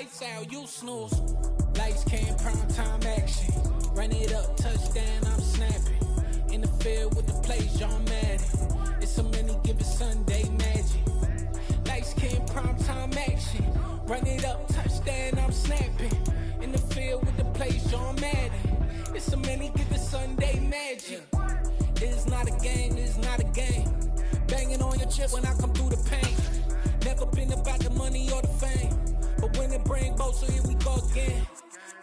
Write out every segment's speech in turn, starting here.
lights out, you snooze. Lights came, prime time action. Run it up, touchdown, I'm snapping. In the field with the plays, John Madden. It's so many given Sunday magic. Lights came, prime time action. Run it up, touchdown, I'm snapping. In the field with the plays, John Madden. It's so many given Sunday magic. It is not a game, it is not a game. Banging on your chip when I come through the pain. Never been about the money or the fame. But when it bring both, so here we go again.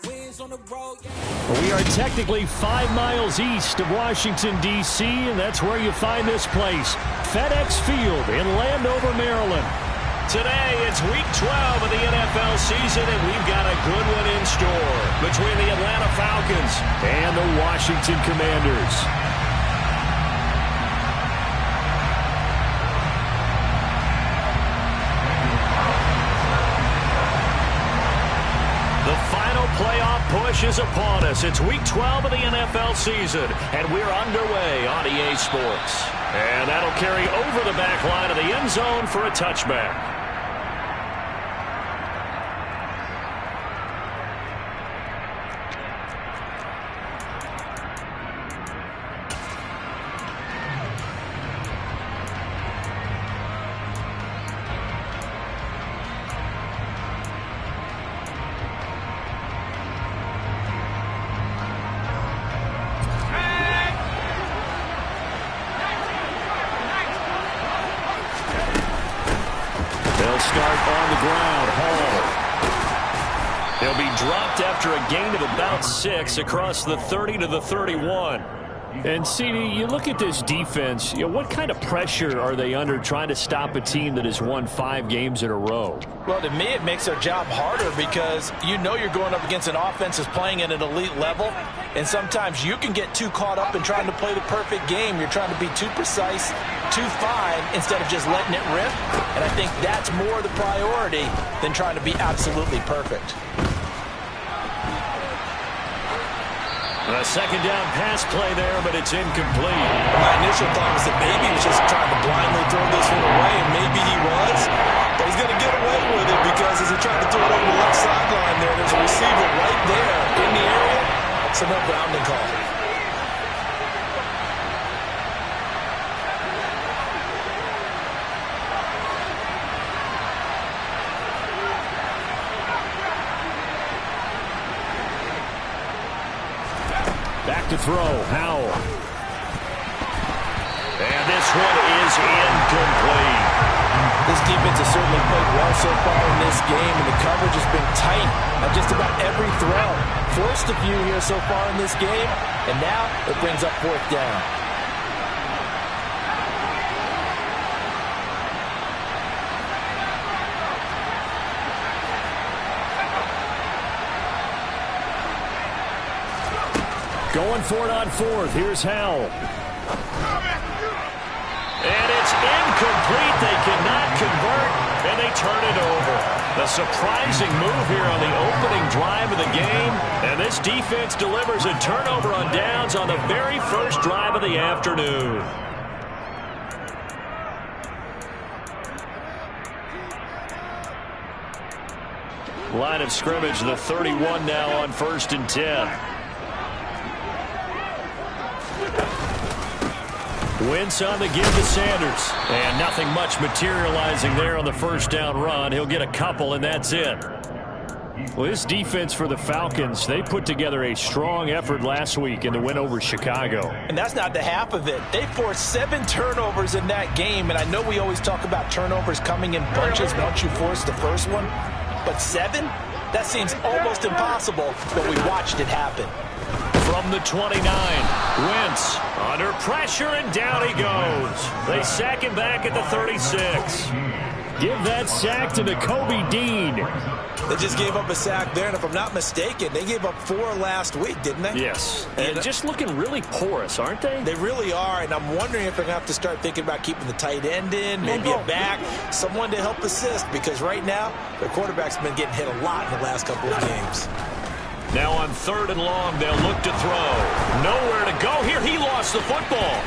Wins on the road, yeah. Well, we are technically 5 miles east of Washington, D.C., and that's where you find this place, FedEx Field in Landover, Maryland. Today, it's Week 12 of the NFL season, and we've got a good one in store between the Atlanta Falcons and the Washington Commanders. The final playoff push is upon us. It's Week 12 of the NFL season, and we're underway on EA Sports. And that'll carry over the back line of the end zone for a touchback. Start on the ground. Hall. They'll be dropped after a gain of about 6 across the 30 to the 31. And, CD, you look at this defense, what kind of pressure are they under trying to stop a team that has won 5 games in a row? Well, to me, it makes their job harder because you know you're going up against an offense that's playing at an elite level, and sometimes you can get too caught up in trying to play the perfect game. You're trying to be too precise, too fine, instead of just letting it rip, and I think that's more the priority than trying to be absolutely perfect. A second down pass play there, but it's incomplete. My initial thought was that maybe he was just trying to blindly throw this one away, and maybe he was. But he's going to get away with it because as he tried to throw it over the left sideline there's a receiver right there in the area. So no grounding call. Back to throw, Howell. And this one is incomplete. This defense has certainly played well so far in this game, and the coverage has been tight on just about every throw. Forced a few here so far in this game, and now it brings up 4th down. Going for it on 4th. Here's Howell. And it's incomplete. They cannot convert, and they turn it over. A surprising move here on the opening drive of the game, and this defense delivers a turnover on downs on the very first drive of the afternoon. Line of scrimmage, the 31 now on 1st and 10. Wentz on the give to Sanders. And nothing much materializing there on the first down run. He'll get a couple, and that's it. Well, this defense for the Falcons, they put together a strong effort last week in the win over Chicago. And that's not the half of it. They forced 7 turnovers in that game, and I know we always talk about turnovers coming in bunches once you force the first one. But 7? That seems almost impossible, but we watched it happen. From the 29, Wentz under pressure, and down he goes. They sack him back at the 36. Give that sack to Nakobe Dean. They just gave up a sack there, and if I'm not mistaken, they gave up 4 last week, didn't they? Yes. And just looking really porous, aren't they? They really are, and I'm wondering if they're going to have to start thinking about keeping the tight end in, maybe a back, someone to help assist, because right now, their quarterback's been getting hit a lot in the last couple of games. Now on 3rd and long, they'll look to throw. Nowhere to go here. He lost the football.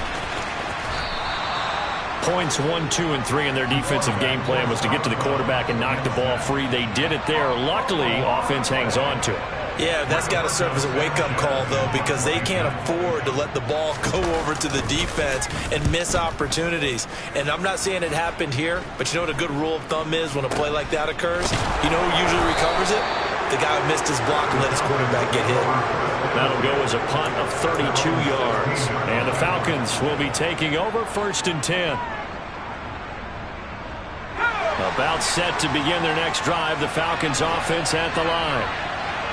Points 1, 2, and 3 in their defensive game plan was to get to the quarterback and knock the ball free. They did it there. Luckily, offense hangs on to it. Yeah, that's got to serve as a wake-up call, though, because they can't afford to let the ball go over to the defense and miss opportunities. And I'm not saying it happened here, but you know what a good rule of thumb is when a play like that occurs? You know who usually recovers it? The guy who missed his block and let his quarterback get hit. That'll go as a punt of 32 yards. And the Falcons will be taking over 1st and 10. About set to begin their next drive. The Falcons offense at the line.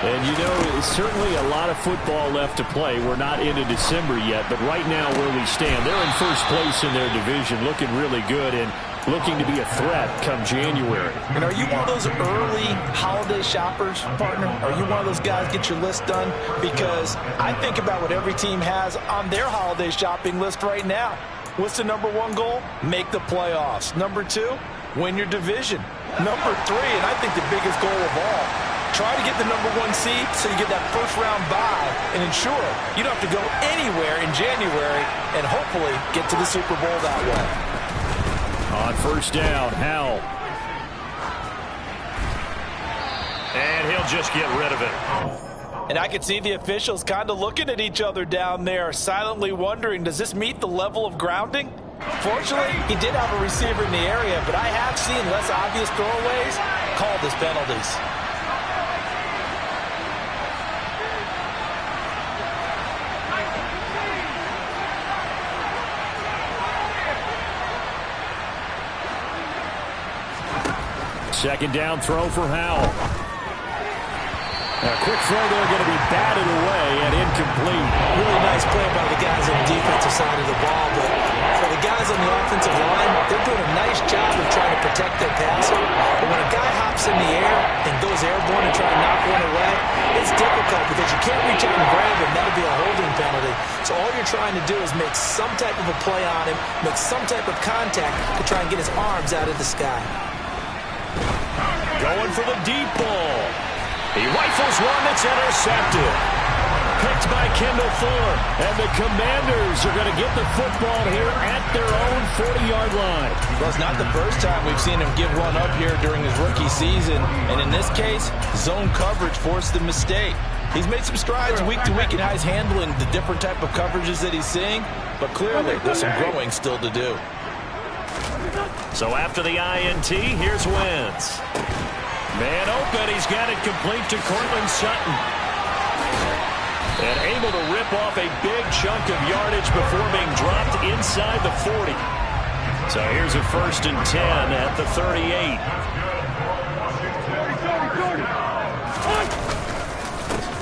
And you know, it's certainly a lot of football left to play. We're not into December yet, but right now where we stand, they're in first place in their division, looking really good and looking to be a threat come January. And are you one of those early holiday shoppers, partner? Are you one of those guys get your list done? Because I think about what every team has on their holiday shopping list right now. What's the number 1 goal? Make the playoffs. Number 2, win your division. Number 3, and I think the biggest goal of all, try to get the number 1 seed so you get that first-round bye and ensure you don't have to go anywhere in January and hopefully get to the Super Bowl that way. On first down, Howell. And he'll just get rid of it. And I could see the officials kind of looking at each other down there, silently wondering, does this meet the level of grounding? Fortunately, he did have a receiver in the area, but I have seen less obvious throwaways called as penalties. Second down throw for Howell. A quick throw there going to be batted away and incomplete. Really nice play by the guys on the defensive side of the ball, but for the guys on the offensive line, they're doing a nice job of trying to protect their passer. But when a guy hops in the air and goes airborne and try to knock one away, it's difficult because you can't reach out and grab him. That'll be a holding penalty. So all you're trying to do is make some type of a play on him, make some type of contact to try and get his arms out of the sky. Going for the deep ball. He rifles one that's intercepted. Picked by Kendall Fuller. And the Commanders are going to get the football here at their own 40-yard line. Well, it's not the first time we've seen him give one up here during his rookie season. And in this case, zone coverage forced the mistake. He's made some strides week to week in how he's handling the different type of coverages that he's seeing. But clearly, there's some growing still to do. So after the INT, here's Wentz. Man open, he's got it complete to Cortland Sutton. And able to rip off a big chunk of yardage before being dropped inside the 40. So here's a 1st and 10 at the 38.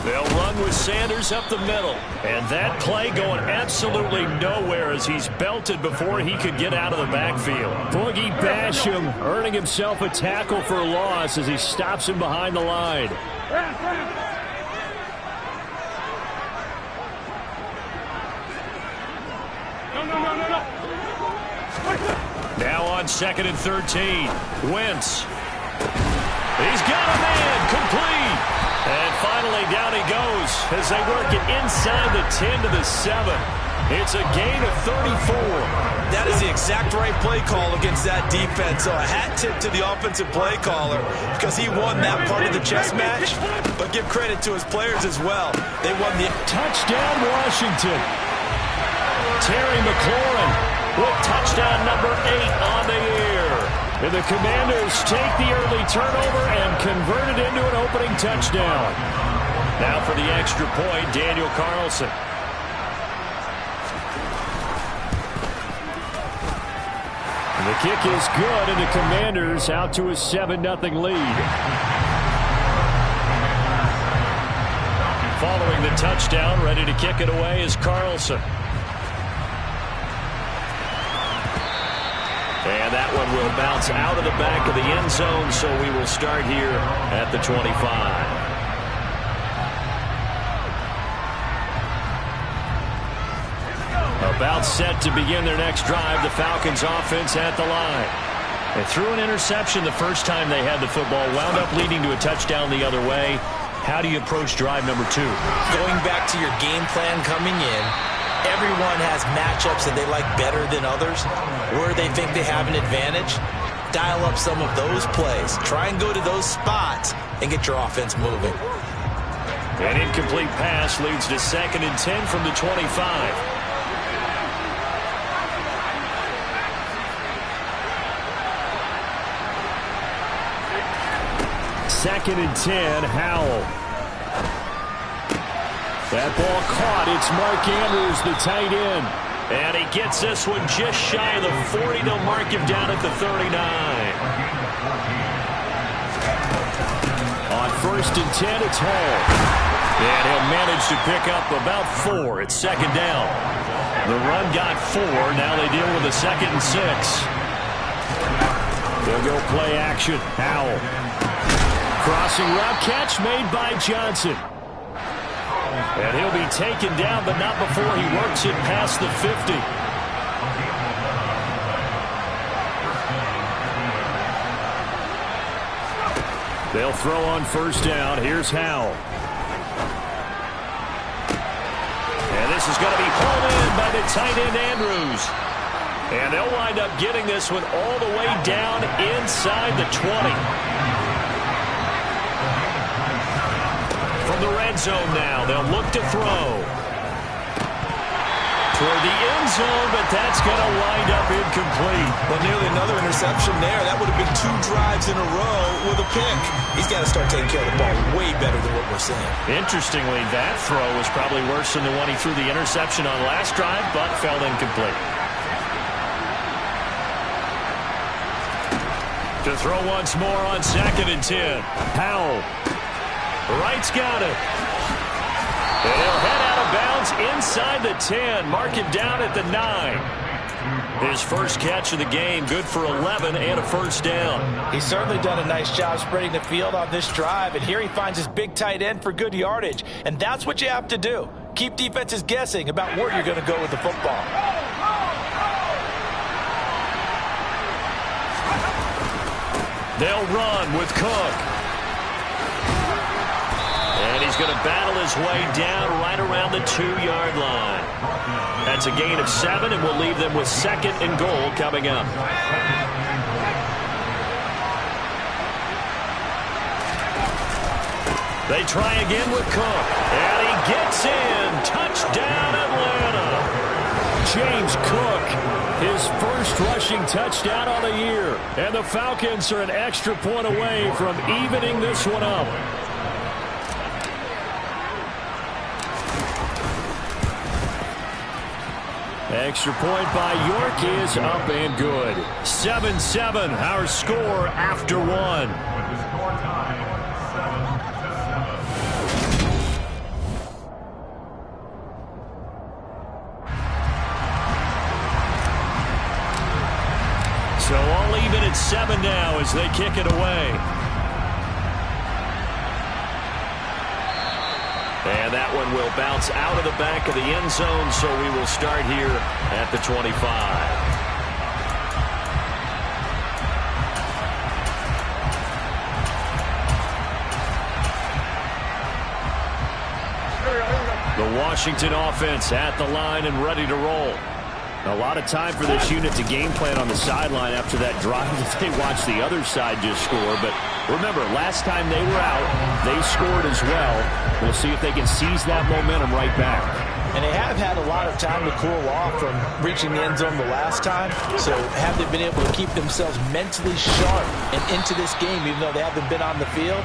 They'll run with Sanders up the middle. And that play going absolutely nowhere as he's belted before he could get out of the backfield. Boogie Basham earning himself a tackle for a loss as he stops him behind the line. Now on 2nd and 13. Wentz. He's got a man complete. And finally, down he goes as they work it inside the 10 to the 7. It's a gain of 34. That is the exact right play call against that defense. So a hat tip to the offensive play caller because he won that part of the chess match. But give credit to his players as well. They won the touchdown Washington. Terry McLaurin with touchdown number 8 on the year. And the Commanders take the early turnover and convert it into an opening touchdown. Now for the extra point, Daniel Carlson. And the kick is good, and the Commanders out to a 7-0 lead. Following the touchdown, ready to kick it away is Carlson. And that one will bounce out of the back of the end zone, so we will start here at the 25. About set to begin their next drive, the Falcons offense at the line. They threw an interception the first time they had the football, wound up leading to a touchdown the other way. How do you approach drive number 2? Going back to your game plan coming in, Everyone has matchups that they like better than others, where they think they have an advantage. Dial up some of those plays. Try and go to those spots and get your offense moving. An incomplete pass leads to 2nd and 10 from the 25. Second and 10, Howell. That ball caught. It's Mark Andrews, the tight end. And he gets this one just shy of the 40. They'll mark him down at the 39. On 1st and 10, it's Hall. And he'll manage to pick up about 4. It's 2nd down. The run got 4. Now they deal with a 2nd and 6. They'll go play action. Howell. Crossing route catch made by Johnson. And he'll be taken down, but not before he works it past the 50. They'll throw on 1st down. Here's Howell. And this is going to be hauled in by the tight end Andrews. And they'll wind up getting this one all the way down inside the 20. From the red zone now, they'll look to throw. Toward the end zone, but that's going to wind up incomplete. But nearly another interception there. That would have been 2 drives in a row with a pick. He's got to start taking care of the ball way better than what we're seeing. Interestingly, that throw was probably worse than the one he threw the interception on last drive, but fell incomplete. To throw once more on 2nd and 10. Howell. Wright's got it. And he'll head out of bounds inside the 10. Mark him down at the 9. His first catch of the game, good for 11 and a 1st down. He's certainly done a nice job spreading the field on this drive, and here he finds his big tight end for good yardage. And that's what you have to do. Keep defenses guessing about where you're going to go with the football. They'll run with Cook. And he's going to battle his way down right around the 2-yard line. That's a gain of 7, and we'll leave them with 2nd and goal coming up. They try again with Cook. And he gets in. Touchdown, Atlanta. James Cook, his first rushing touchdown on the year. And the Falcons are an extra point away from evening this one up. Extra point by York is up and good. 7-7, our score after 1. So all even at 7 now as they kick it away. And that one will bounce out of the back of the end zone, so we will start here at the 25. The Washington offense at the line and ready to roll. A lot of time for this unit to game plan on the sideline after that drive that they watched the other side just score. But remember, last time they were out, they scored as well. We'll see if they can seize that momentum right back. And they have had a lot of time to cool off from reaching the end zone the last time. So have they been able to keep themselves mentally sharp and into this game, even though they haven't been on the field?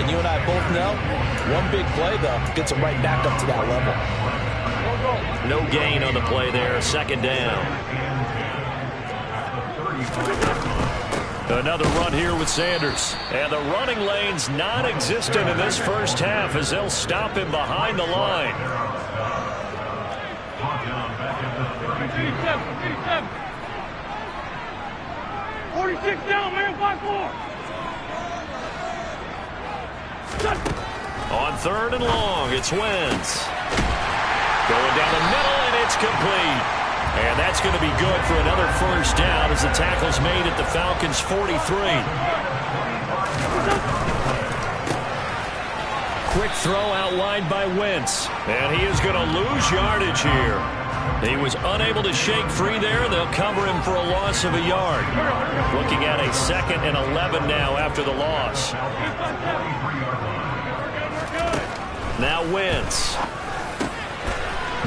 And you and I both know, one big play, though, gets them right back up to that level. No gain on the play there, 2nd down. Another run here with Sanders. And the running lane's non-existent in this first half as they'll stop him behind the line. 46 down, man, 5-4. On 3rd and long, it's Wentz. Going down the middle, and it's complete. And that's going to be good for another 1st down as the tackle's made at the Falcons' 43. Quick throw outlined by Wentz. And he is going to lose yardage here. He was unable to shake free there. They'll cover him for a loss of a yard. Looking at a 2nd and 11 now after the loss. Now Wentz.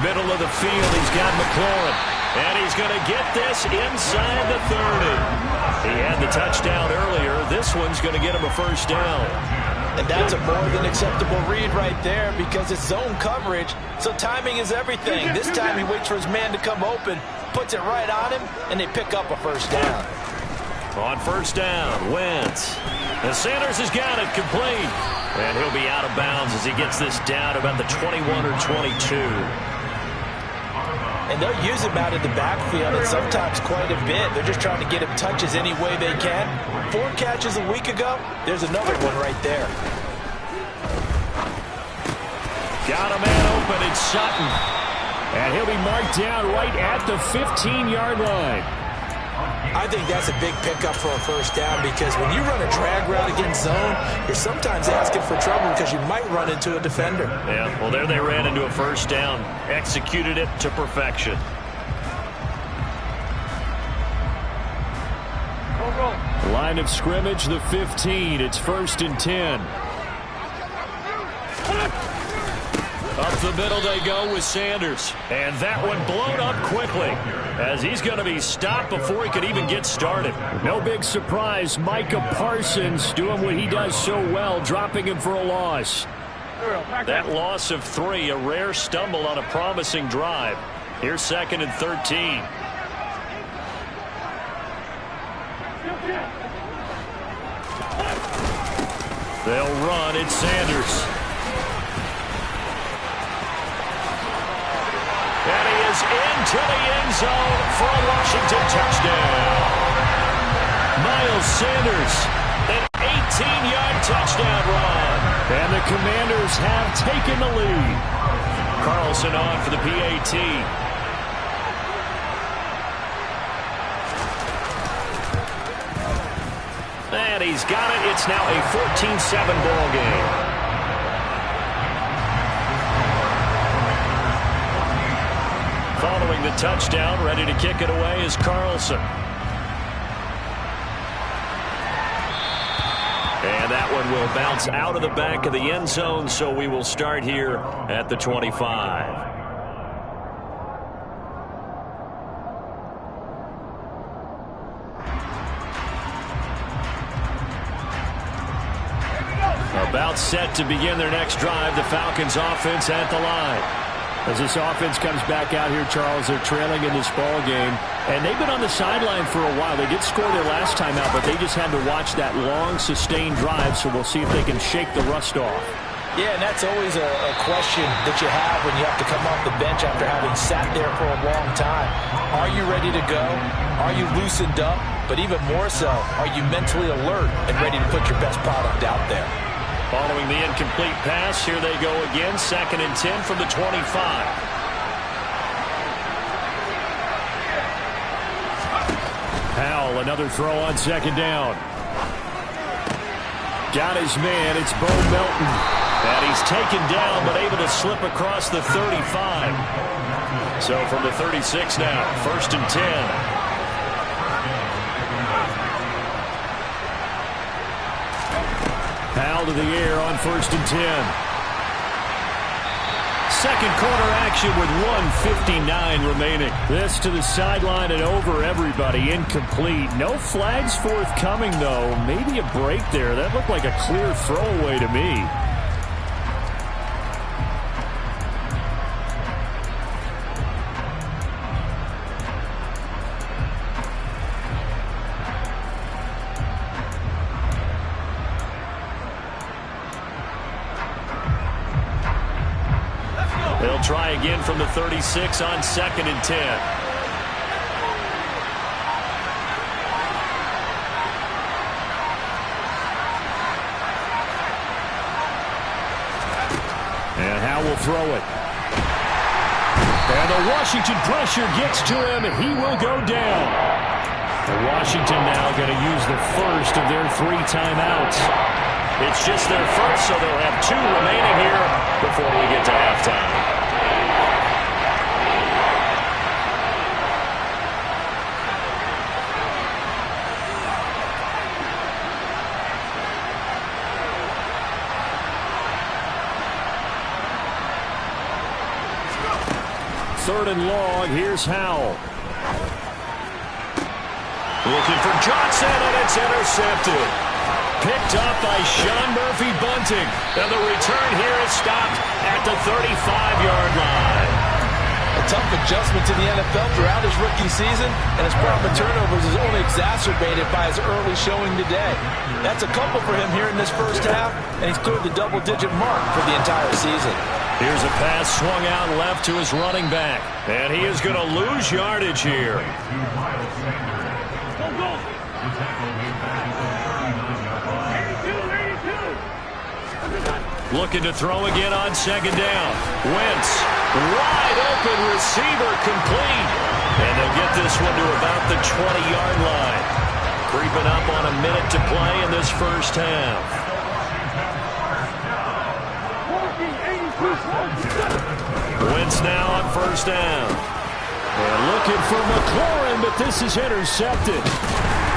Middle of the field, he's got McLaurin. And he's going to get this inside the 30. He had the touchdown earlier. This one's going to get him a first down. And that's a more than acceptable read right there because it's zone coverage, so timing is everything. This time he waits for his man to come open, puts it right on him, and they pick up a first down. On first down, Wentz. And Sanders has got it complete. And he'll be out of bounds as he gets this down about the 21 or 22. And they'll use him out in the backfield, and sometimes quite a bit. They're just trying to get him touches any way they can. 4 catches a week ago, there's another one right there. Got a man open, it's Sutton. And he'll be marked down right at the 15-yard line. I think that's a big pickup for a first down because when you run a drag route against zone, you're sometimes asking for trouble because you might run into a defender. Yeah, well, there they ran into a first down. Executed it to perfection. Line of scrimmage, the 15. It's 1st and 10. Up the middle they go with Sanders. And that one blown up quickly as he's going to be stopped before he could even get started. No big surprise. Micah Parsons doing what he does so well, dropping him for a loss. That loss of 3, a rare stumble on a promising drive. Here's 2nd and 13. They'll run. It's Sanders. And he is into the end zone for a Washington touchdown. Miles Sanders, an 18-yard touchdown run. And the Commanders have taken the lead. Carlson on for the PAT. And he's got it. It's now a 14-7 ball game. Following the touchdown, ready to kick it away is Carlson. And that one will bounce out of the back of the end zone, so we will start here at the 25. About set to begin their next drive, the Falcons offense at the line. As this offense comes back out here, Charles, they're trailing in this ball game. And they've been on the sideline for a while. They did score their last time out, but they just had to watch that long, sustained drive, so we'll see if they can shake the rust off. Yeah, and that's always a question that you have when you have to come off the bench after having sat there for a long time. Are you ready to go? Are you loosened up? But even more so, are you mentally alert and ready to put your best product out there? Following the incomplete pass, here they go again, 2nd and 10 from the 25. Powell, another throw on 2nd down. Got his man, it's Bo Melton. And he's taken down, but able to slip across the 35. So from the 36 now, 1st and 10. Powell to the air on 1st and 10. Second quarter action with 1:59 remaining. This to the sideline and over everybody. Incomplete. No flags forthcoming, though. Maybe a break there. That looked like a clear throwaway to me. They'll try again from the 36 on 2nd and 10. And Howe will throw it. And the Washington pressure gets to him, and he will go down. And Washington now going to use the first of their 3 timeouts. It's just their first, so they'll have 2 remaining here before we get to halftime. 3rd and long. Here's Howell. Looking for Johnson, and it's intercepted. Picked up by Sean Murphy-Bunting. And the return here is stopped at the 35-yard line. A tough adjustment to the NFL throughout his rookie season, and his problem with turnovers is only exacerbated by his early showing today. That's a couple for him here in this first half, and he's cleared the double-digit mark for the entire season. Here's a pass swung out left to his running back, and he is going to lose yardage here. Looking to throw again on 2nd down. Wentz, wide open receiver, complete. And they'll get this one to about the 20-yard line. Creeping up on a minute to play in this first half. Wentz now on 1st down. And looking for McLaurin, but this is intercepted.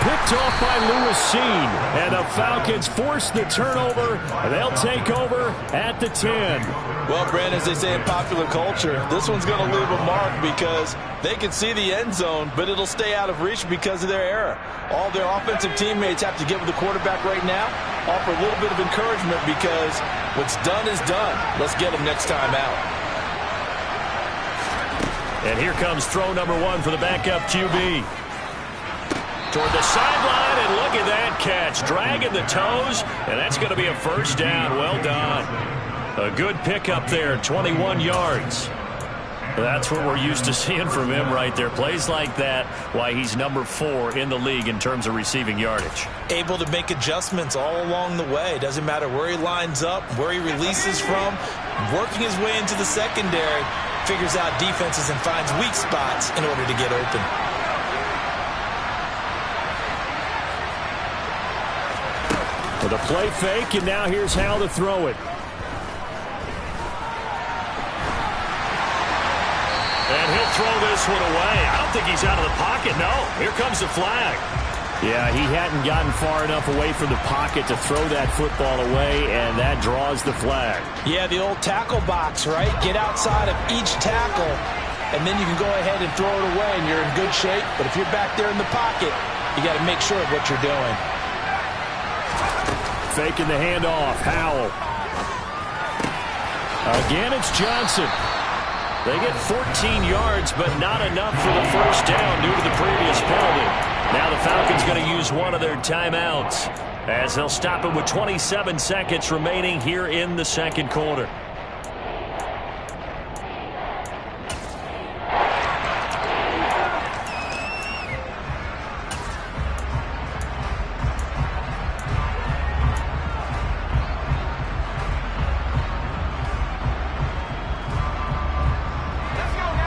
Picked off by Lewis Seen. And the Falcons force the turnover. And they'll take over at the 10. Well, Brandon, as they say in popular culture, this one's going to leave a mark because they can see the end zone, but it'll stay out of reach because of their error. All their offensive teammates have to get with the quarterback right now, offer a little bit of encouragement because what's done is done. Let's get them next time out. And here comes throw number 1 for the backup QB. Toward the sideline, and look at that catch. Dragging the toes, and that's going to be a 1st down. Well done. A good pickup there, 21 yards. That's what we're used to seeing from him right there. Plays like that, why he's number 4 in the league in terms of receiving yardage. Able to make adjustments all along the way. Doesn't matter where he lines up, where he releases from. Working his way into the secondary, figures out defenses and finds weak spots in order to get open. With a play fake, and now here's how to throw it. And he'll throw this one away. I don't think he's out of the pocket. No, here comes the flag. Yeah, he hadn't gotten far enough away from the pocket to throw that football away, and that draws the flag. Yeah, the old tackle box, right? Get outside of each tackle, and then you can go ahead and throw it away, and you're in good shape. But if you're back there in the pocket, you got to make sure of what you're doing. Faking the handoff. Howell. Again, it's Johnson. They get 14 yards, but not enough for the 1st down due to the previous penalty. Now the Falcons going to use one of their timeouts as they'll stop it with 27 seconds remaining here in the 2nd quarter.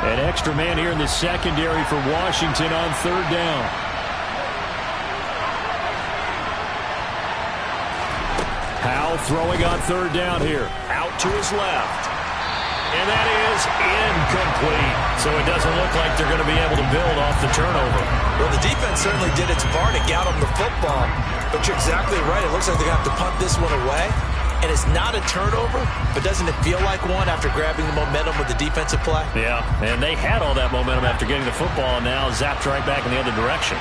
An extra man here in the secondary for Washington on 3rd down. Howell throwing on 3rd down here. Out to his left. And that is incomplete. So it doesn't look like they're going to be able to build off the turnover. Well, the defense certainly did its part and got them the football. But you're exactly right. It looks like they're going to have to punt this one away. And it's not a turnover, but doesn't it feel like one after grabbing the momentum with the defensive play? Yeah, and they had all that momentum after getting the football, and now zapped right back in the other direction.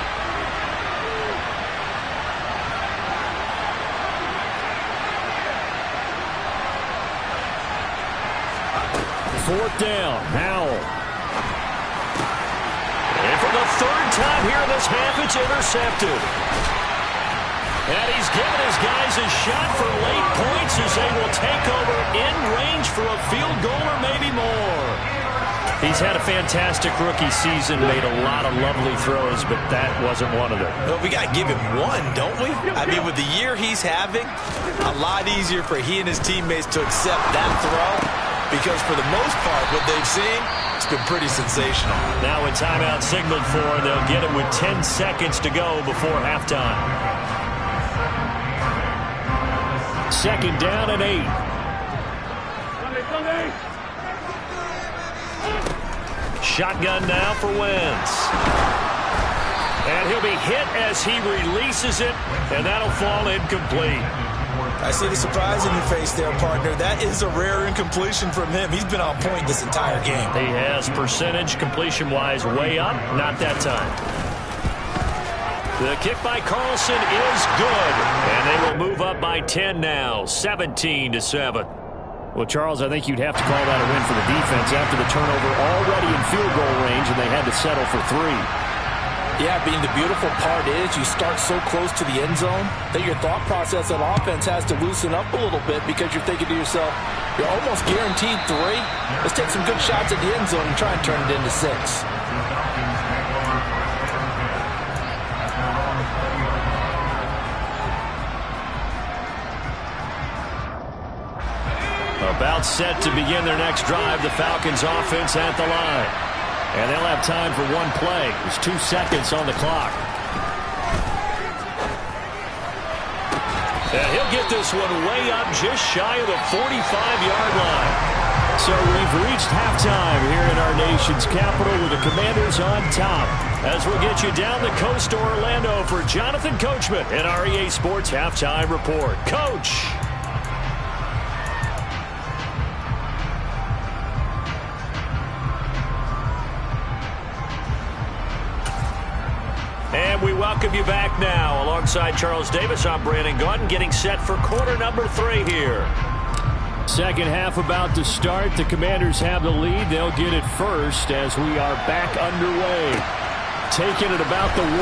4th down. Howell. And for the 3rd time here in this half, it's intercepted. And he's given his guys a shot for late points as they will take over in range for a field goal or maybe more. He's had a fantastic rookie season, made a lot of lovely throws, but that wasn't one of them. Well, we got to give him one, don't we? I mean, with the year he's having, a lot easier for he and his teammates to accept that throw because for the most part, what they've seen, it's been pretty sensational. Now with timeout signaled for, they'll get it with 10 seconds to go before halftime. 2nd down and 8. Shotgun now for Wentz. And he'll be hit as he releases it, and that'll fall incomplete. I see the surprise in your face there, partner. That is a rare incompletion from him. He's been on point this entire game. He has percentage completion-wise way up. Not that time. The kick by Carlson is good. And they will move up by 10 now, 17-7. Well, Charles, I think you'd have to call that a win for the defense after the turnover already in field goal range, and they had to settle for 3. Yeah, being the beautiful part is you start so close to the end zone that your thought process on offense has to loosen up a little bit because you're thinking to yourself, you're almost guaranteed 3. Let's take some good shots at the end zone and try and turn it into 6. About set to begin their next drive, the Falcons offense at the line. And they'll have time for one play. There's 2 seconds on the clock. And he'll get this one way up just shy of the 45-yard line. So we've reached halftime here in our nation's capital with the Commanders on top. As we'll get you down the coast to Orlando for Jonathan Coachman in our EA Sports Halftime Report. Coach! And we welcome you back now. Alongside Charles Davis, I'm Brandon Gaudin, getting set for quarter number 3 here. Second half about to start. The Commanders have the lead. They'll get it first as we are back underway. Taking it about the 1.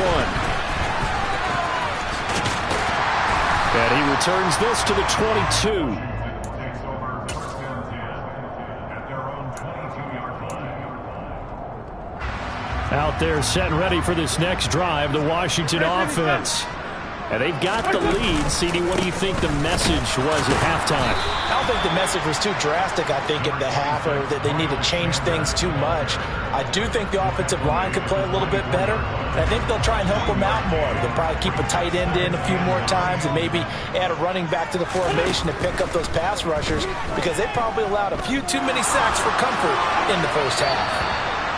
And he returns this to the 22. Out there set and ready for this next drive, the Washington offense. And they've got the lead. CD, what do you think the message was at halftime? I don't think the message was too drastic, I think, in the half, or that they need to change things too much. I do think the offensive line could play a little bit better, and I think they'll try and help them out more. They'll probably keep a tight end in a few more times and maybe add a running back to the formation to pick up those pass rushers, because they probably allowed a few too many sacks for comfort in the first half.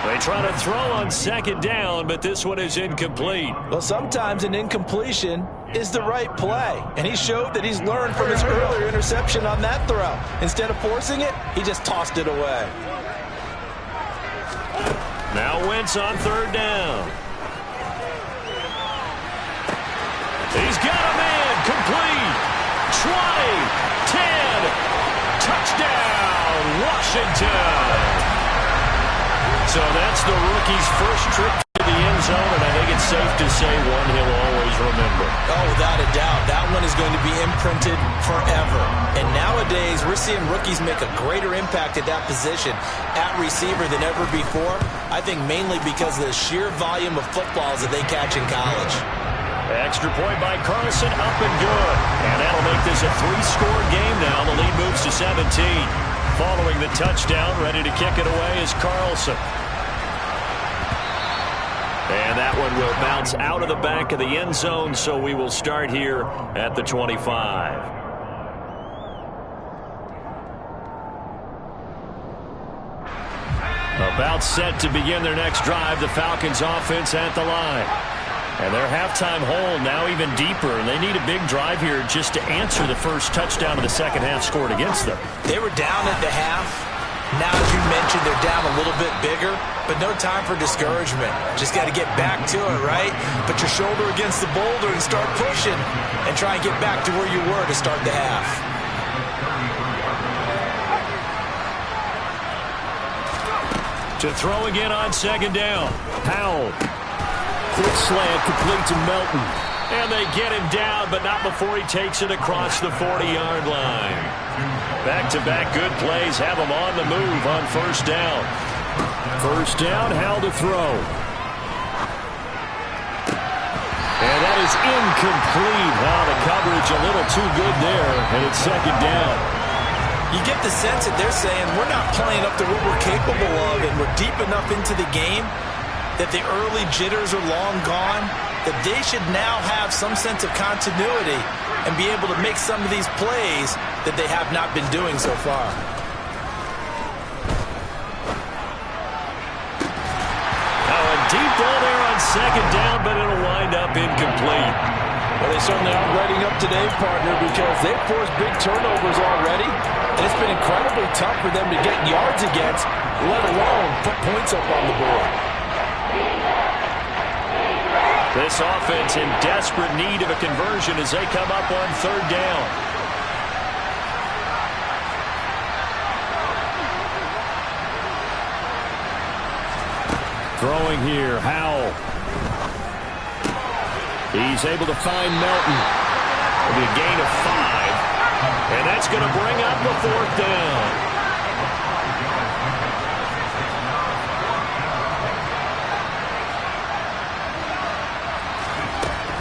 They try to throw on second down, but this one is incomplete. Well, sometimes an incompletion is the right play, and he showed that he's learned from his earlier interception on that throw. Instead of forcing it, he just tossed it away. Now Wentz on third down. He's got a man, complete. 20, 10, touchdown, Washington. So that's the rookie's first trip to the end zone, and I think it's safe to say one he'll always remember. Oh, without a doubt. That one is going to be imprinted forever. And nowadays, we're seeing rookies make a greater impact at that position at receiver than ever before. I think mainly because of the sheer volume of footballs that they catch in college. Extra point by Carlson, up and good. And that'll make this a 3-score game now. The lead moves to 17. Following the touchdown, ready to kick it away is Carlson. And that one will bounce out of the back of the end zone, so we will start here at the 25. About set to begin their next drive, the Falcons offense at the line. And their halftime hole now even deeper, and they need a big drive here just to answer the first touchdown of the second half scored against them. They were down at the half. Now, as you mentioned, they're down a little bit bigger, but no time for discouragement. Just got to get back to it, right? Put your shoulder against the boulder and start pushing and try and get back to where you were to start the half. To throw again on second down. Powell. Quick slant complete to Melton. And they get him down, but not before he takes it across the 40-yard line. Back-to-back good plays have him on the move on first down. First down, Howell to throw. And that is incomplete. Wow, the coverage a little too good there, and it's second down. You get the sense that they're saying we're not playing up to what we're capable of, and we're deep enough into the game that the early jitters are long gone, that they should now have some sense of continuity and be able to make some of these plays that they have not been doing so far. Now a deep ball there on second down, but it'll wind up incomplete. Well, they certainly aren't letting up today, partner, because they've forced big turnovers already, and it's been incredibly tough for them to get yards against, let alone put points up on the board. This offense in desperate need of a conversion as they come up on third down. Throwing here, Howell. He's able to find Melton. It'll be a gain of 5. And that's going to bring up the fourth down.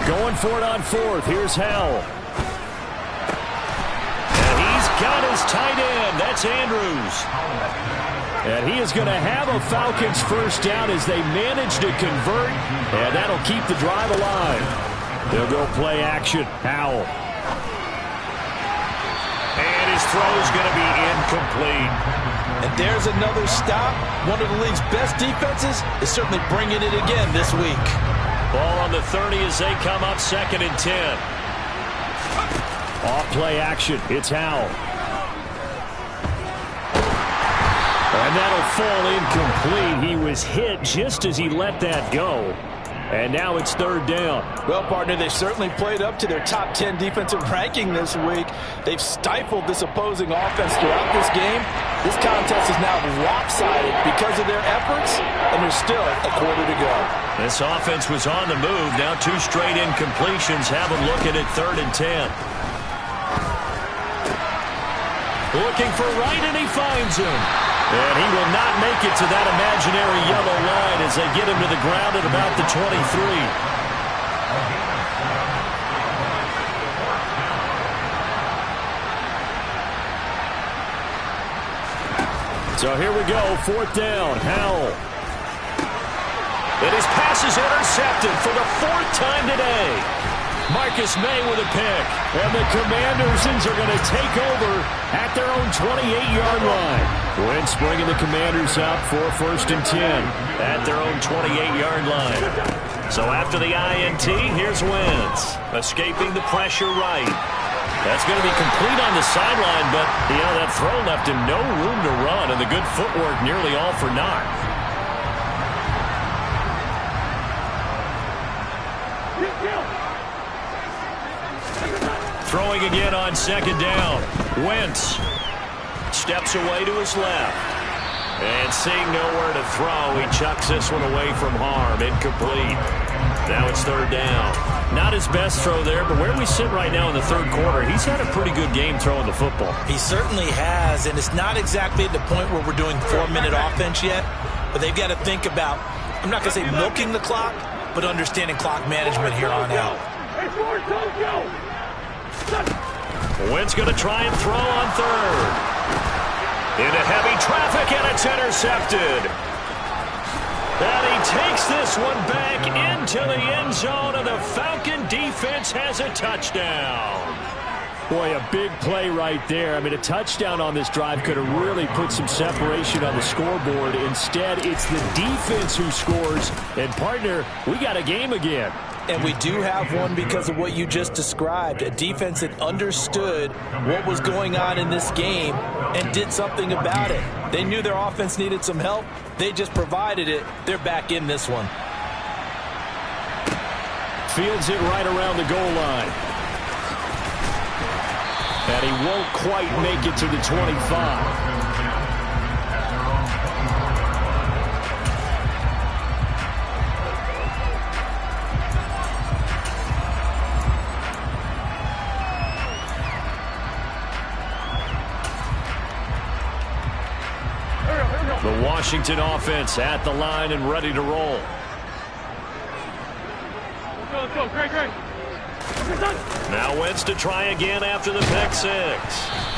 Going for it on fourth. Here's Howell. And he's got his tight end. That's Andrews. And he is going to have a Falcons first down as they manage to convert. And that'll keep the drive alive. They'll go play action. Howell. And his throw is going to be incomplete. And there's another stop. One of the league's best defenses is certainly bringing it again this week. Ball on the 30 as they come up 2nd and 10. Off play action. It's Howell. And that'll fall incomplete. He was hit just as he let that go. And now it's third down. Well, partner, they've certainly played up to their top 10 defensive ranking this week. They've stifled this opposing offense throughout this game. This contest is now lopsided because of their efforts, and there's still a quarter to go. This offense was on the move. Now 2 straight incompletions have them looking at 3rd and 10. Looking for Wright, and he finds him. And he will not make it to that imaginary yellow line as they get him to the ground at about the 23. So here we go, 4th down, Howell. And his pass is intercepted for the 4th time today. Marcus May with a pick. And the Commanders are going to take over at their own 28-yard line. Wentz bringing the Commanders up for 1st and 10 at their own 28-yard line. So after the INT, here's Wentz escaping the pressure right. That's going to be complete on the sideline, but that throw left him no room to run, and the good footwork nearly all for naught. Throwing again on 2nd down. Wentz steps away to his left. And seeing nowhere to throw, he chucks this one away from harm. Incomplete. Now it's 3rd down. Not his best throw there, but where we sit right now in the 3rd quarter, he's had a pretty good game throwing the football. He certainly has, and it's not exactly at the point where we're doing 4-minute offense yet, but they've got to think about, I'm not going to say milking the clock, but understanding clock management here on out. Wentz going to try and throw on 3rd. Into heavy traffic, and it's intercepted. And he takes this one back into the end zone, and the Falcon defense has a touchdown. Boy, a big play right there. I mean, a touchdown on this drive could have really put some separation on the scoreboard. Instead, it's the defense who scores. And, partner, we got a game again. And we do have one because of what you just described. A defense that understood what was going on in this game and did something about it. They knew their offense needed some help. They just provided it. They're back in this one. Fields it right around the goal line. And he won't quite make it to the 25. The Washington offense at the line and ready to roll. Let's go. Great. Now Wentz to try again after the pick 6.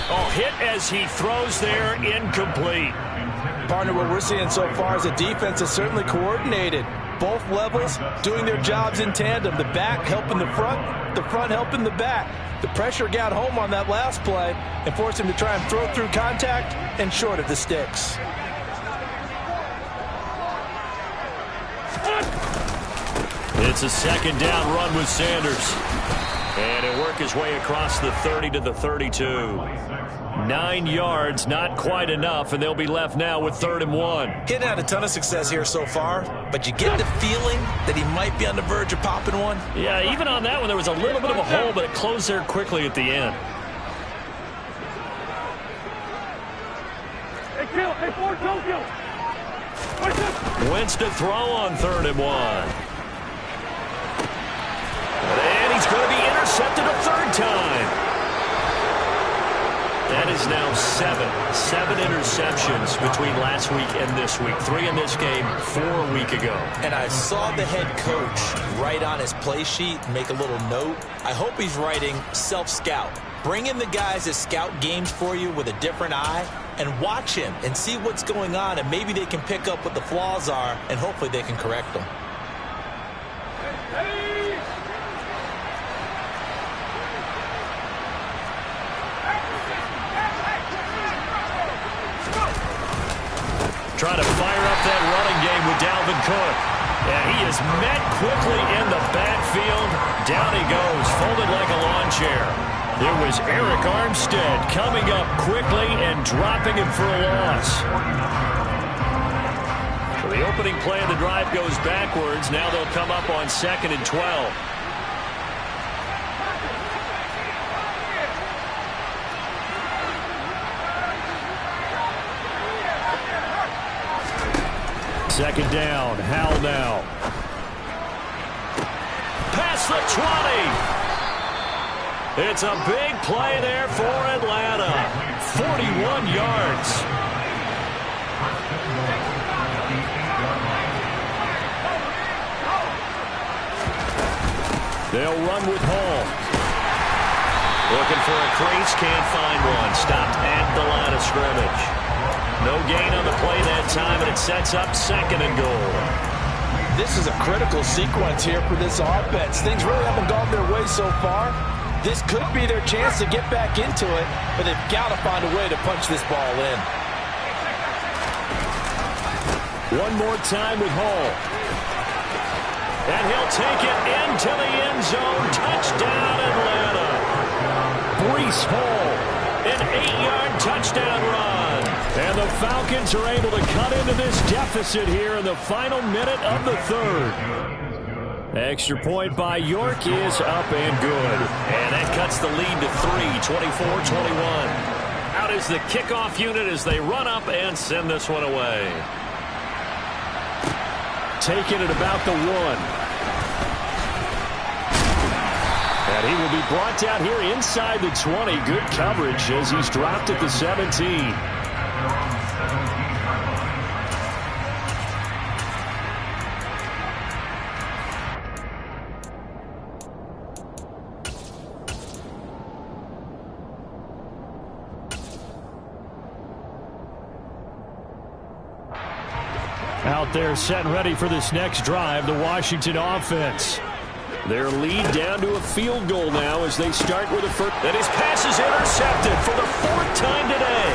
Oh, hit as he throws there, incomplete. Partner, what we're seeing so far is a defense that's certainly coordinated. Both levels doing their jobs in tandem. The back helping the front helping the back. The pressure got home on that last play and forced him to try and throw through contact and short of the sticks. It's a 2nd down run with Sanders. And he'll work his way across the 30 to the 32. 9 yards, not quite enough, and they'll be left now with 3rd and 1. He hadn't had a ton of success here so far, but you get the feeling that he might be on the verge of popping one. Yeah, even on that one, there was a little bit of a hole, but it closed there quickly at the end. Wentz to throw on 3rd and 1. And he's going to be intercepted a 3rd time. That is now 7 interceptions between last week and this week. 3 in this game, 4 a week ago. And I saw the head coach write on his play sheet, make a little note. I hope he's writing self-scout. Bring in the guys that scout games for you with a different eye and watch him and see what's going on, and maybe they can pick up what the flaws are, and hopefully they can correct them. Trying to fire up that running game with Dalvin Cook. Yeah, he is met quickly in the backfield. Down he goes, folded like a lawn chair. It was Eric Armstead coming up quickly and dropping him for a loss. So the opening play of the drive goes backwards. Now they'll come up on 2nd and 12. Second down, Howell now. Past the 20. It's a big play there for Atlanta. 41 yards. They'll run with Hall. Looking for a crease, can't find one. Stopped at the line of scrimmage. No gain on the play that time, and it sets up 2nd and goal. This is a critical sequence here for this offense. Things really haven't gone their way so far. This could be their chance to get back into it, but they've got to find a way to punch this ball in. One more time with Hall. And he'll take it into the end zone. Touchdown, Atlanta. Breece Hall. An 8-yard touchdown run. And the Falcons are able to cut into this deficit here in the final minute of the 3rd. Extra point by York is up and good. And that cuts the lead to 3, 24-21. Out is the kickoff unit as they run up and send this one away. Taking it about the 1. And he will be brought down here inside the 20. Good coverage as he's dropped at the 17. Out there set and ready for this next drive, the Washington offense. Their lead down to a field goal now as they start with a first. And his pass is intercepted for the 4th time today.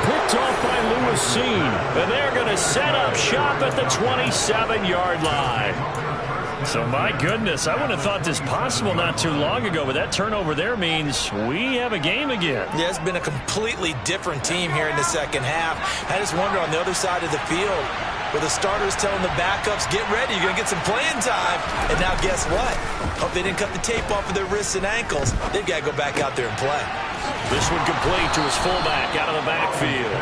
Picked off by Lewis Seen. And they're going to set up shop at the 27-yard line. So, my goodness, I wouldn't have thought this possible not too long ago, but that turnover there means we have a game again. Yeah, it's been a completely different team here in the second half. I just wonder on the other side of the field, where the starters telling the backups, get ready, you're going to get some playing time. And now guess what? Hope they didn't cut the tape off of their wrists and ankles. They've got to go back out there and play. This one complete to his fullback out of the backfield.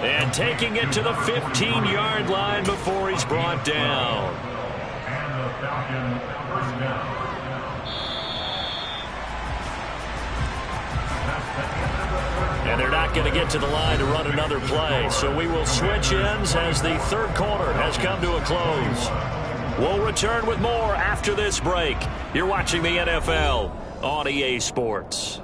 And taking it to the 15-yard line before he's brought down. And they're not going to get to the line to run another play. So we will switch ends as the 3rd quarter has come to a close. We'll return with more after this break. You're watching the NFL on EA Sports.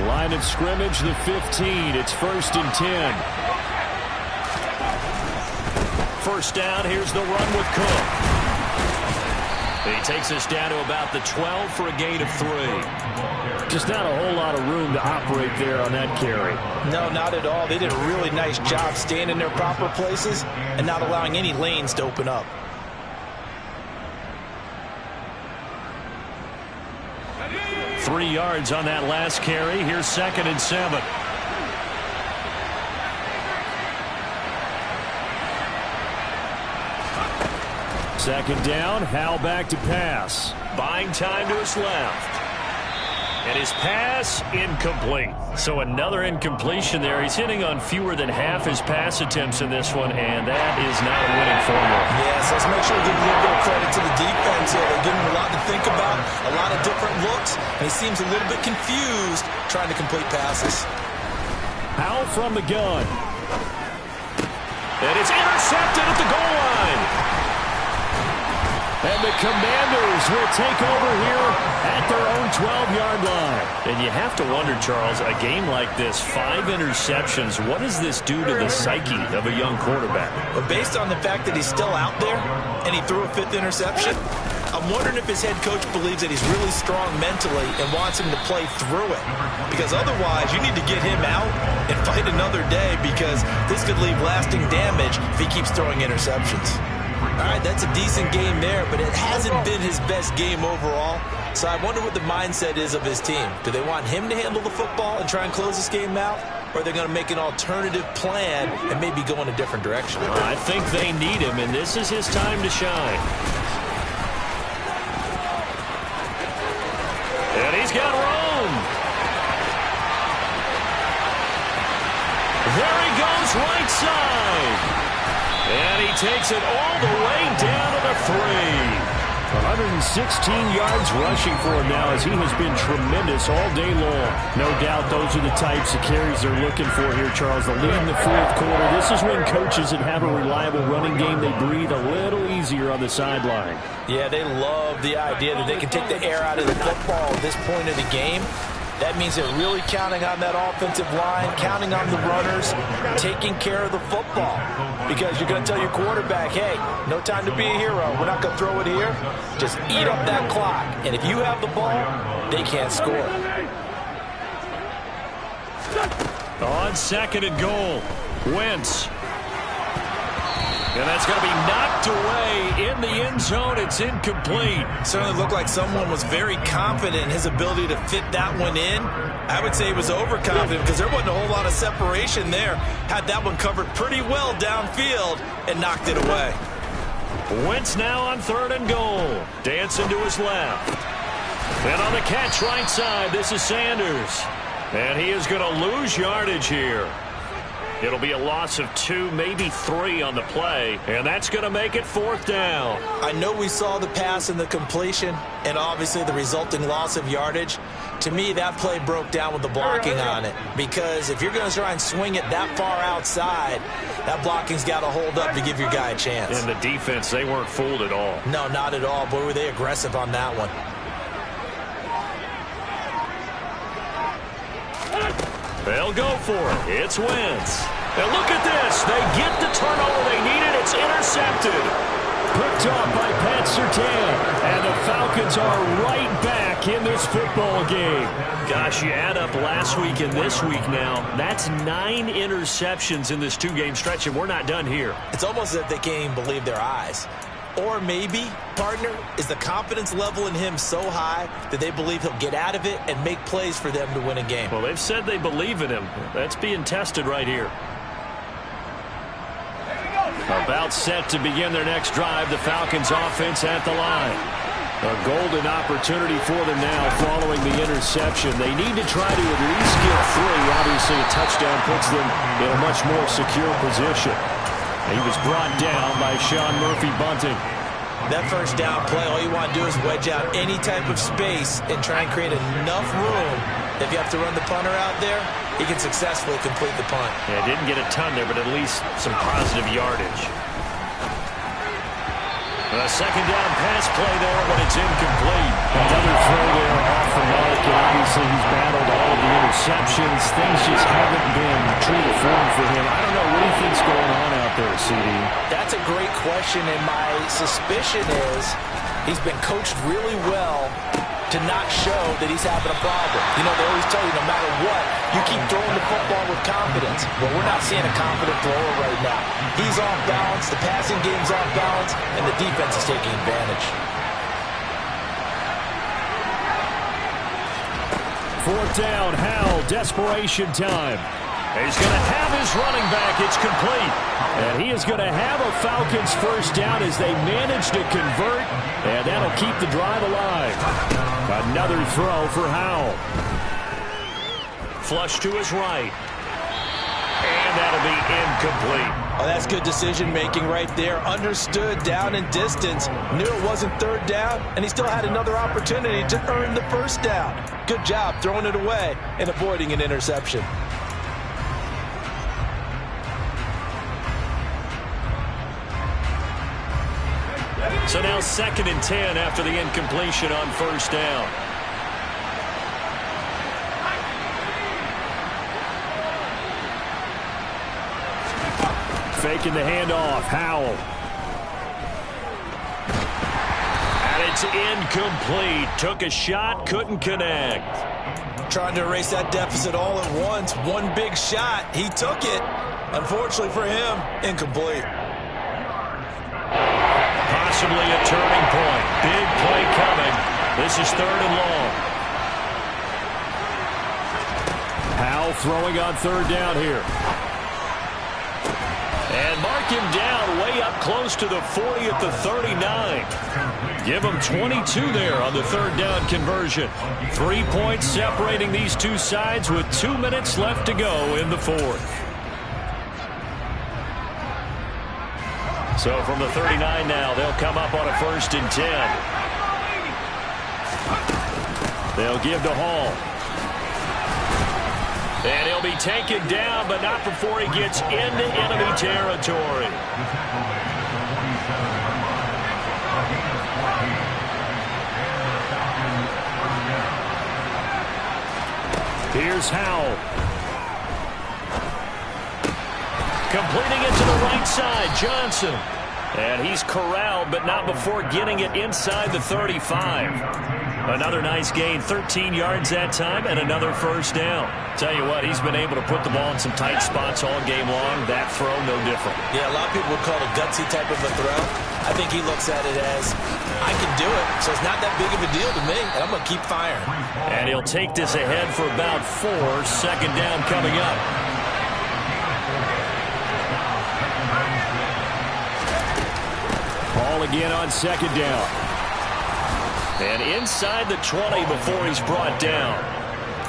Line of scrimmage, the 15. It's 1st and 10. First down, here's the run with Cook. He takes us down to about the 12 for a gain of 3. Just not a whole lot of room to operate there on that carry. No, not at all. They did a really nice job staying in their proper places and not allowing any lanes to open up. Three yards on that last carry. Here's 2nd and 7. Second down, Howell back to pass. Buying time to his left. And his pass incomplete. So another incompletion there. He's hitting on fewer than half his pass attempts in this one, and that is not a winning formula. Yes, let's make sure we give a little bit of credit to the defense here. They give him a lot to think about, a lot of different looks, and he seems a little bit confused trying to complete passes. Howell from the gun. And it's intercepted at the goal line. And the Commanders will take over here at their own 12-yard line. And you have to wonder, Charles, a game like this, 5 interceptions, what does this do to the psyche of a young quarterback? But based on the fact that he's still out there and he threw a 5th interception, I'm wondering if his head coach believes that he's really strong mentally and wants him to play through it. Because otherwise, you need to get him out and fight another day, because this could leave lasting damage if he keeps throwing interceptions. All right, that's a decent game there, but it hasn't been his best game overall. So I wonder what the mindset is of his team. Do they want him to handle the football and try and close this game out? Or are they going to make an alternative plan and maybe go in a different direction? I think they need him, and this is his time to shine. And he's got room. There he goes, right side. And he takes it all the way down to the 3. 116 yards rushing for him now, as he has been tremendous all day long. No doubt those are the types of carries they're looking for here, Charles. The lead in the 4th quarter. This is when coaches that have a reliable running game, they breathe a little easier on the sideline. Yeah, they love the idea that they can take the air out of the football at this point of the game. That means they're really counting on that offensive line, counting on the runners, taking care of the football. Because you're going to tell your quarterback, hey, no time to be a hero. We're not going to throw it here. Just eat up that clock. And if you have the ball, they can't score. On 2nd and goal, Wentz. And that's going to be knocked away in the end zone. It's incomplete. Certainly looked like someone was very confident in his ability to fit that one in. I would say he was overconfident, because there wasn't a whole lot of separation there. Had that one covered pretty well downfield and knocked it away. Wentz now on 3rd and goal. Dancing to his left. And on the catch right side, this is Sanders. And he is going to lose yardage here. It'll be a loss of 2, maybe 3 on the play, and that's going to make it 4th down. I know we saw the pass and the completion and obviously the resulting loss of yardage. To me, that play broke down with the blocking on it, because if you're going to try and swing it that far outside, that blocking's got to hold up to give your guy a chance. And the defense, they weren't fooled at all. No, not at all. Boy, were they aggressive on that one. They'll go for it. It's Wentz. And look at this. They get the turnover they needed. It's intercepted. Picked off by Pat Surtain. And the Falcons are right back in this football game. Gosh, you add up last week and this week now. That's 9 interceptions in this 2-game stretch, and we're not done here. It's almost as if they can't even believe their eyes. Or maybe, partner, is the confidence level in him so high that they believe he'll get out of it and make plays for them to win a game. Well, they've said they believe in him. That's being tested right here. About set to begin their next drive. The Falcons offense at the line. A golden opportunity for them now following the interception. They need to try to at least get 3. Obviously, a touchdown puts them in a much more secure position. He was brought down by Sean Murphy-Bunting. That first down play, all you want to do is wedge out any type of space and try and create enough room. If you have to run the punter out there, he can successfully complete the punt. Yeah, didn't get a ton there, but at least some positive yardage. A second down pass play there, but it's incomplete. Another throw there off the mark, and obviously he's battled all of the interceptions. Things just haven't been true to form for him. I don't know. What do you think's going on out there, CD? That's a great question, and my suspicion is he's been coached really well to not show that he's having a problem. You know, they always tell you no matter what, you keep throwing the football with confidence. Well, we're not seeing a confident thrower right now. He's off balance, the passing game's off balance, and the defense is taking advantage. Fourth down, Howell, desperation time. He's going to have his running back. It's complete. And he is going to have a Falcons first down as they manage to convert, and that'll keep the drive alive. Another throw for Howell. Flush to his right. And that'll be incomplete. Oh, that's good decision-making right there. Understood down and distance. Knew it wasn't third down, and he still had another opportunity to earn the first down. Good job throwing it away and avoiding an interception. So now 2nd and 10 after the incompletion on first down. Faking the handoff, Howell. And it's incomplete. Took a shot, couldn't connect. Trying to erase that deficit all at once. One big shot. He took it. Unfortunately for him, incomplete. Possibly a turning point. Big play coming. This is 3rd and long. Howell throwing on 3rd down here. And mark him down way up close to the 40 at the 39. Give him 22 there on the 3rd down conversion. 3 points separating these two sides with 2 minutes left to go in the 4th. So from the 39 now, they'll come up on a 1st and 10. They'll give to Hall. And he'll be taken down, but not before he gets into enemy territory. Here's Howell. Completing it to the right side, Johnson. And he's corralled, but not before getting it inside the 35. Another nice gain, 13 yards that time, and another first down. Tell you what, he's been able to put the ball in some tight spots all game long. That throw, no different. Yeah, a lot of people would call it a gutsy type of a throw. I think he looks at it as, I can do it, so it's not that big of a deal to me, and I'm going to keep firing. And he'll take this ahead for about 4. 2nd down coming up. Ball again on 2nd down. And inside the 20 before he's brought down.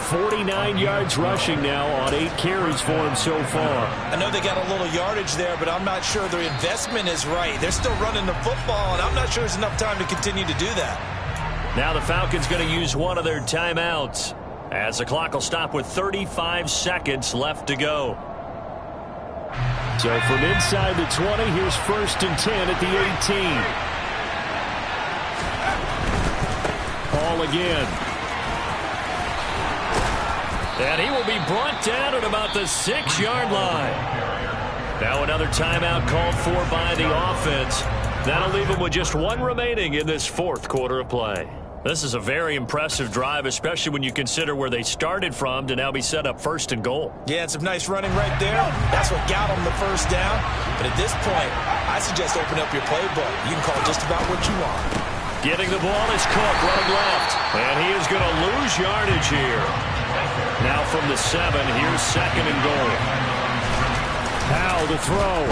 49 yards rushing now on 8 carries for him so far. I know they got a little yardage there, but I'm not sure their investment is right. They're still running the football, and I'm not sure there's enough time to continue to do that. Now the Falcons going to use one of their timeouts as the clock will stop with 35 seconds left to go. So from inside the 20, here's 1st and 10 at the 18. Ball again. And he will be brought down at about the 6-yard line. Now another timeout called for by the offense. That'll leave him with just 1 remaining in this 4th quarter of play. This is a very impressive drive, especially when you consider where they started from to now be set up 1st and goal. Yeah, and some nice running right there. That's what got them the first down. But at this point, I suggest open up your playbook. You can call just about what you want. Getting the ball is Cook running left. And he is going to lose yardage here. Now from the 7, here's 2nd and goal. Howell to throw.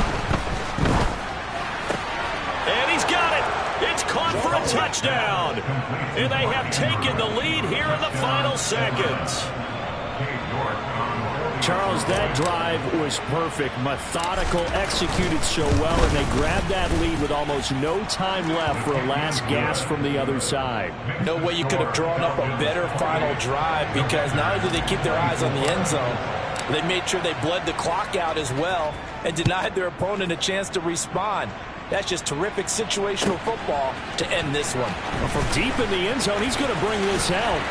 And he's got it. It's caught for a touchdown. And they have taken the lead here in the final seconds. Charles, that drive was perfect. Methodical, executed so well, and they grabbed that lead with almost no time left for a last gasp from the other side. No way you could have drawn up a better final drive, because not only did they keep their eyes on the end zone, they made sure they bled the clock out as well and denied their opponent a chance to respond. That's just terrific situational football to end this one. Well, from deep in the end zone, he's going to bring this out.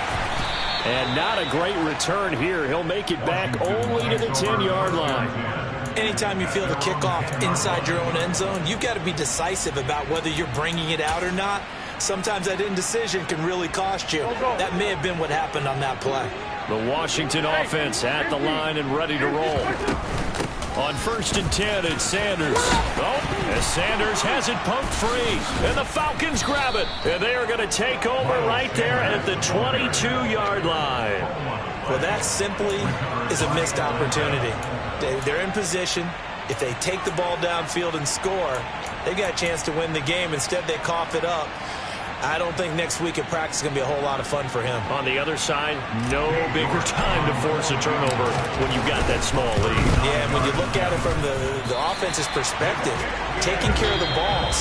And not a great return here. He'll make it back only to the 10-yard line. Anytime you feel the kickoff inside your own end zone, you've got to be decisive about whether you're bringing it out or not. Sometimes that indecision can really cost you. That may have been what happened on that play. The Washington offense at the line and ready to roll. On 1st and 10, it's Sanders. Oh, as Sanders has it pumped free. And the Falcons grab it. And they are going to take over right there at the 22-yard line. Well, that simply is a missed opportunity. They're in position. If they take the ball downfield and score, they've got a chance to win the game. Instead, they cough it up. I don't think next week at practice is going to be a whole lot of fun for him. On the other side, no bigger time to force a turnover when you've got that small lead. Yeah, and when you look at it from the offense's perspective, taking care of the ball,